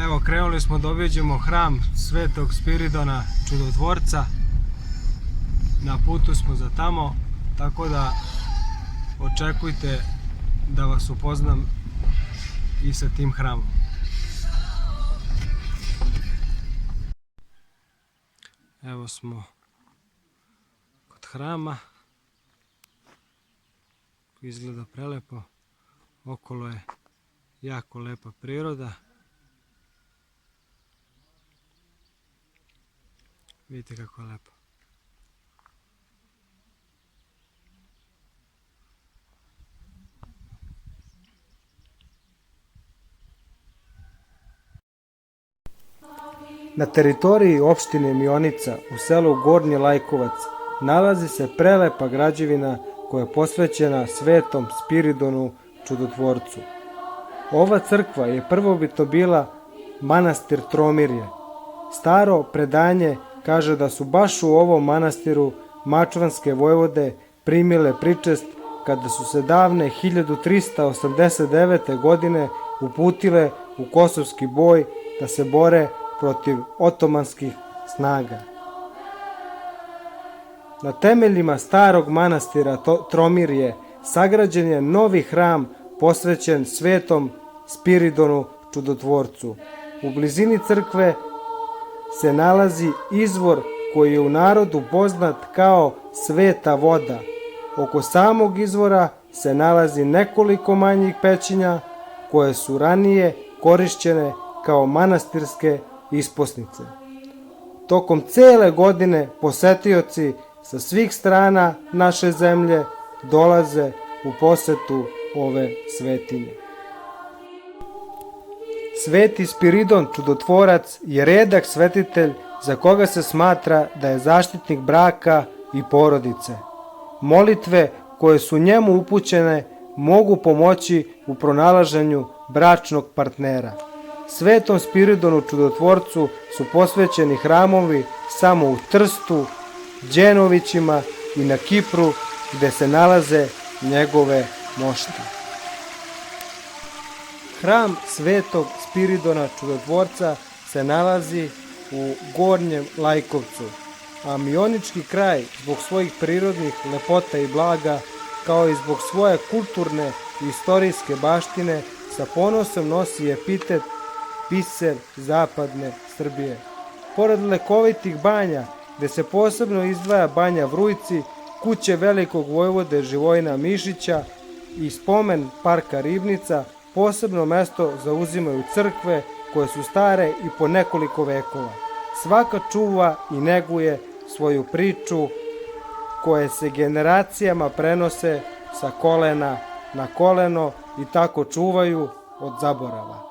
Evo, krenuli smo da obiđemo hram Svetog Spiridona Čudotvorca. Na putu smo za tamo, tako da očekujte da vas upoznam i sa tim hramom. Evo smo kod hrama. Izgleda prelepo. Okolo je jako lepa priroda. Vidite kako je lepo. Na teritoriji opštine Mionica u selu Gornji Lajkovac nalazi se prelepa građevina koja je posvećena Svetom Spiridonu Čudotvorcu. Ova crkva je prvobitno bila manastir Tromirje. Staro predanje kaže da su baš u ovom manastiru mačvanske vojvode primile pričest kada su se davne 1389. godine uputile u kosovski boj da se bore protiv otomanskih snaga. Na temeljima starog manastira Tromirje sagrađen je novi hram posvećen Svetom Spiridonu Čudotvorcu. U blizini crkve se nalazi izvor koji je u narodu poznat kao Sveta voda. Oko samog izvora se nalazi nekoliko manjih pećinja koje su ranije korišćene kao manastirske isposnice. Tokom cele godine posetioci sa svih strana naše zemlje dolaze u posetu ove svetinje. Sveti Spiridon Čudotvorac je redak svetitelj za koga se smatra da je zaštitnik braka i porodice. Molitve koje su njemu upućene mogu pomoći u pronalaženju bračnog partnera. Svetom Spiridonu Čudotvorcu su posvećeni hramovi samo u Trstu, Đenovićima i na Kipru gde se nalaze njegove mošte. Hram Svetog Spiridona Čudotvorca se nalazi u Gornjem Lajkovcu, a mionički kraj zbog svojih prirodnih lepota i blaga, kao i zbog svoje kulturne i istorijske baštine, sa ponosom nosi epitet biser zapadne Srbije. Pored lekovitih banja, gde se posebno izdvaja banja Vrujci, kuće velikog vojvode Živojina Mišića i spomen parka Ribnica, posebno mesto zauzimaju crkve koje su stare i po nekoliko vekova. Svaka čuva i neguje svoju priču koje se generacijama prenose sa kolena na koleno i tako čuvaju od zaborava.